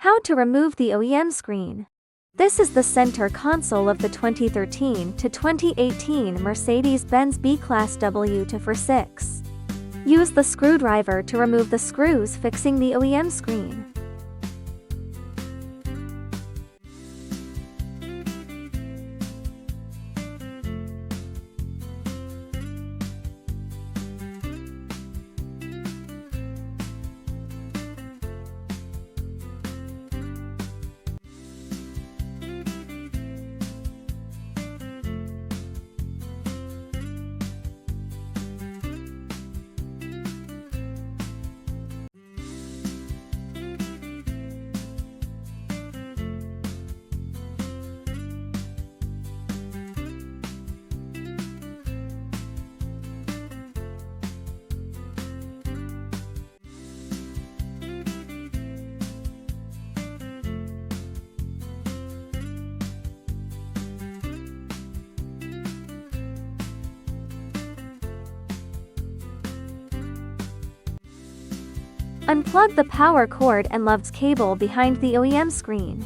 How to remove the OEM screen. This is the center console of the 2013 to 2018 Mercedes-Benz B-class W246. Use the screwdriver to remove the screws fixing the OEM screen. Unplug the power cord and LUVs cable behind the OEM screen.